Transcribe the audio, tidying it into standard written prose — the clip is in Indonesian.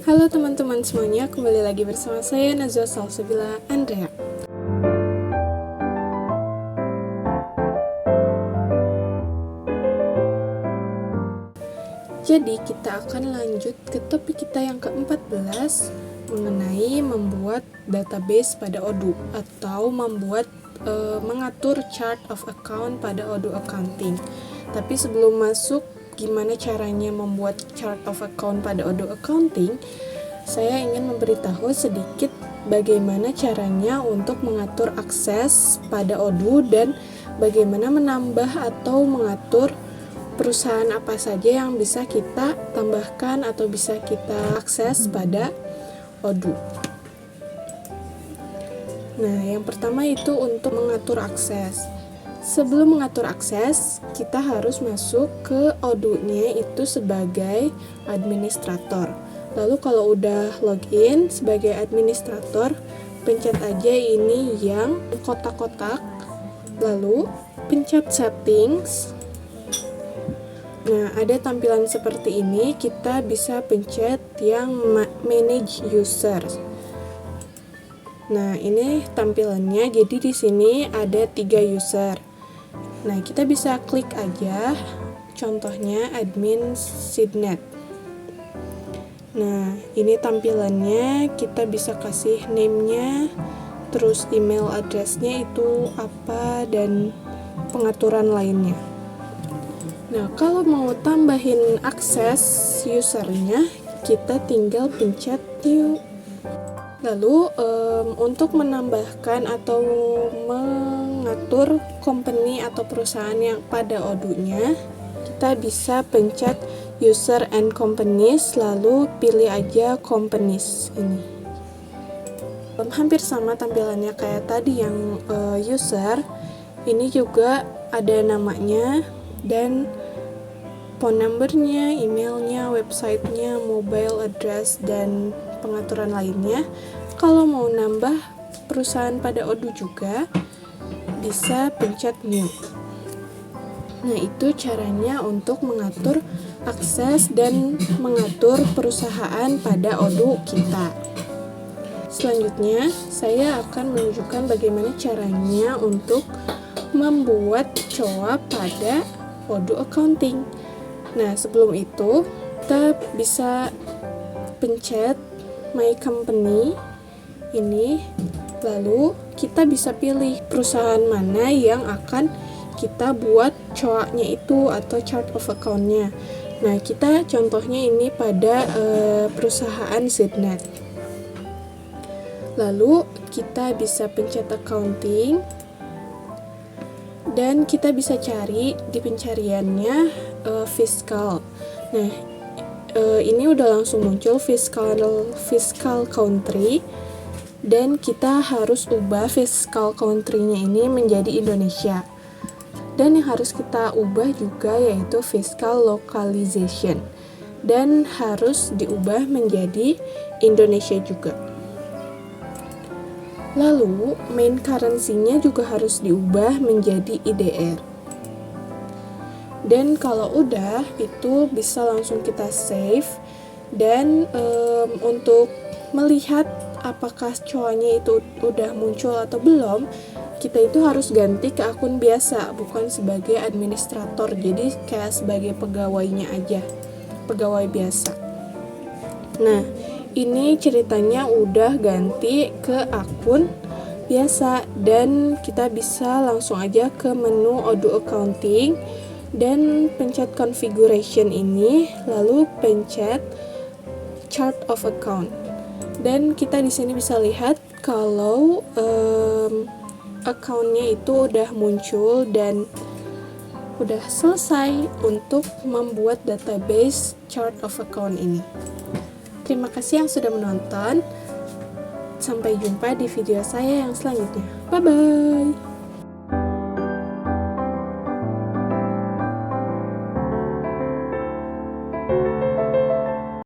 Halo teman-teman semuanya, kembali lagi bersama saya Najwa Salsabila Andrea. Jadi kita akan lanjut ke topik kita yang ke-14 mengenai membuat database pada Odoo atau mengatur chart of account pada Odoo Accounting. Tapi sebelum masuk gimana caranya membuat chart of account pada Odoo Accounting, saya ingin memberitahu sedikit bagaimana caranya untuk mengatur akses pada Odoo dan bagaimana menambah atau mengatur perusahaan apa saja yang bisa kita tambahkan atau bisa kita akses pada Odoo. Nah, yang pertama itu untuk mengatur akses. Sebelum mengatur akses, kita harus masuk ke Odoo-nya itu sebagai administrator. Lalu kalau udah login sebagai administrator, pencet aja ini yang kotak-kotak, lalu pencet settings. Nah, ada tampilan seperti ini, kita bisa pencet yang manage user. Nah, ini tampilannya, jadi di sini ada 3 user. Nah, kita bisa klik aja, contohnya admin Sidnet. Nah, ini tampilannya, kita bisa kasih name-nya, terus email address-nya itu apa, dan pengaturan lainnya. Nah, kalau mau tambahin akses usernya, kita tinggal pencet new. Lalu, untuk menambahkan atau mengatur company atau perusahaan yang pada Odoo-nya, kita bisa pencet user and companies, lalu pilih aja companies ini. Hampir sama tampilannya kayak tadi yang user, ini juga ada namanya dan phone number-nya, emailnya, website-nya, mobile address, dan pengaturan lainnya. Kalau mau nambah perusahaan pada Odoo juga, bisa pencet new. Nah, itu caranya untuk mengatur akses dan mengatur perusahaan pada Odoo kita. Selanjutnya, saya akan menunjukkan bagaimana caranya untuk membuat COA pada Odoo Accounting. Nah, sebelum itu, kita bisa pencet My Company ini, lalu kita bisa pilih perusahaan mana yang akan kita buat COA-nya itu atau chart of account-nya. Nah, kita contohnya ini pada perusahaan Sidnet. Lalu kita bisa pencet accounting dan kita bisa cari di pencariannya fiskal. Nah, ini udah langsung muncul fiskal country, dan kita harus ubah fiskal country-nya ini menjadi Indonesia. Dan yang harus kita ubah juga yaitu fiskal localization, dan harus diubah menjadi Indonesia juga. Lalu, main currency-nya juga harus diubah menjadi IDR. Dan kalau udah, itu bisa langsung kita save. Dan untuk melihat apakah COA-nya itu udah muncul atau belum, kita itu harus ganti ke akun biasa, bukan sebagai administrator. Jadi kayak sebagai pegawainya aja, pegawai biasa. Nah, ini ceritanya udah ganti ke akun biasa, dan kita bisa langsung aja ke menu Odoo Accounting dan pencet configuration ini, lalu pencet chart of account. Dan kita di sini bisa lihat kalau account-nya itu udah muncul dan udah selesai untuk membuat database chart of account ini. Terima kasih yang sudah menonton. Sampai jumpa di video saya yang selanjutnya. Bye-bye.